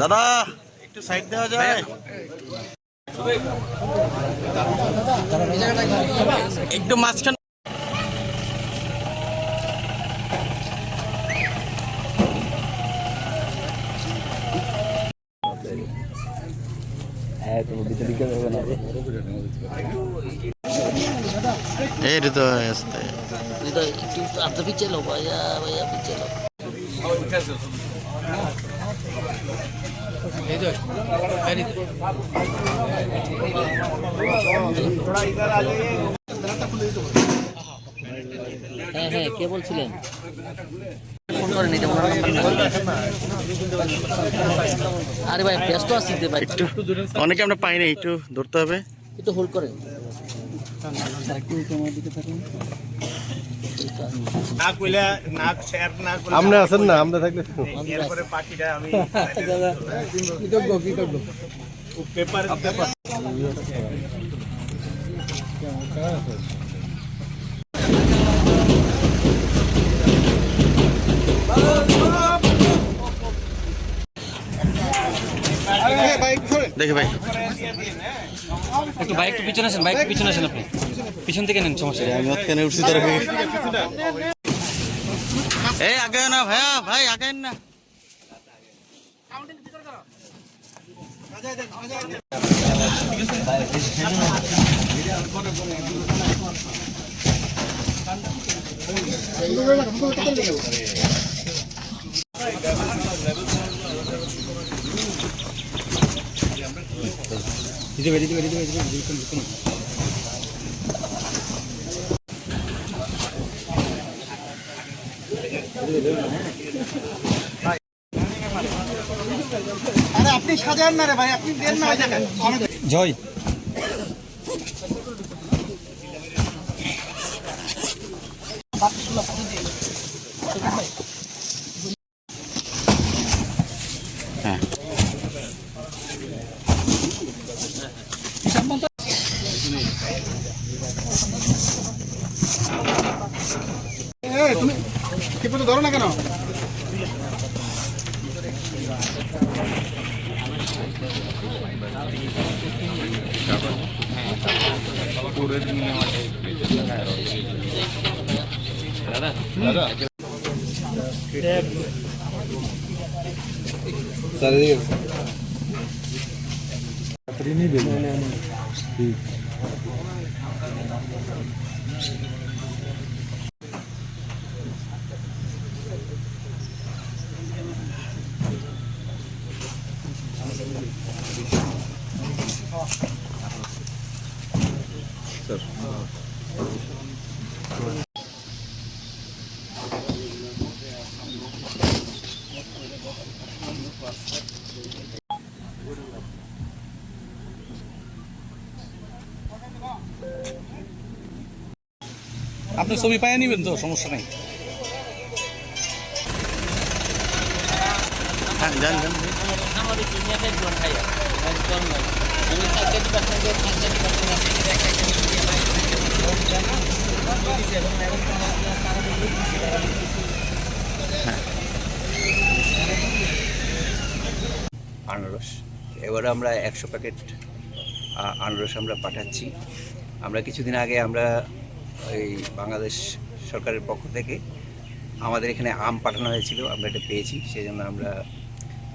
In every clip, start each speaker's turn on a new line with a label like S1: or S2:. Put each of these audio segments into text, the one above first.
S1: দাদা একটু সাইড দেওয়া যায়, একটু মাঝখান। এই রে তো আসতে
S2: একটু আধা পিছিয়ে লো ভাইয়া, ভাইয়া পিছিয়ে লো। হ্যাঁ হ্যাঁ, কে বলছিলেন? ফোন করেন, এটা ওনার নাম্বার। আরে ভাই ব্যস্ত আছি ভাই,
S1: একটু অনেকে আমরা পাই না, একটু ধরতে হবে।
S2: একটু হোল্ড করেন।
S3: আমরা আছেন না, আমরা থাকলে
S2: পাখিটা আমি
S1: দেখে ভাই
S4: একটু বাইক একটু পিছনে আসেন, বাইক পিছনে আসেন, আপনি পিছন থেকে নেন, সমস্যা নেই।
S1: আমি ওখানে উঠছি তোর। এই আগে না ভাইয়া, ভাই আগে না।
S3: আরে আপনি সাজান না রে ভাই, আপনি দেন না ওই জায়গায়।
S4: জয়
S1: হ্যাঁ
S3: তুমি কি পর্যন্ত ধরো না কেন?
S4: আপনি ছবি পাইয়া নিবেন তো, সমস্যা নেই।
S1: যান যান।
S5: আনারস এবারে আমরা 100 প্যাকেট আনারস আমরা পাঠাচ্ছি। আমরা কিছুদিন আগে আমরা এই বাংলাদেশ সরকারের পক্ষ থেকে আমাদের এখানে আম পাঠানো হয়েছিল, আমরা এটা পেয়েছি, সেই জন্য আমরা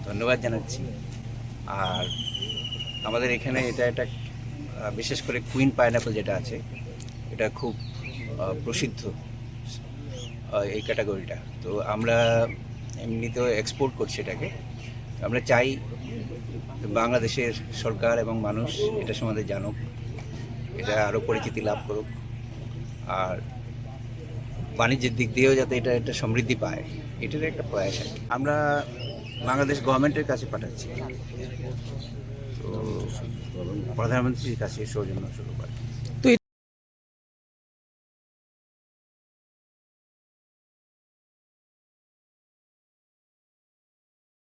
S5: ধন্যবাদ জানাচ্ছি। আর আমাদের এখানে এটা একটা বিশেষ করে কুইন পাইনঅ্যাপল যেটা আছে, এটা খুব প্রসিদ্ধ এই ক্যাটাগরিটা। তো আমরা এমনিতেও এক্সপোর্ট করছি এটাকে। আমরা চাই বাংলাদেশের সরকার এবং মানুষ এটা সম্বন্ধে জানুক, এটা আরও পরিচিতি লাভ করুক, আর বাণিজ্যের দিক দিয়েও যাতে এটা একটা সমৃদ্ধি পায়, এটার একটা প্রয়াস আর কি। আমরা বাংলাদেশ গভর্নমেন্টের কাছে পাঠাচ্ছি, তো প্রধানমন্ত্রীর কাছে সৌজন্য স্বরূপ আর কি।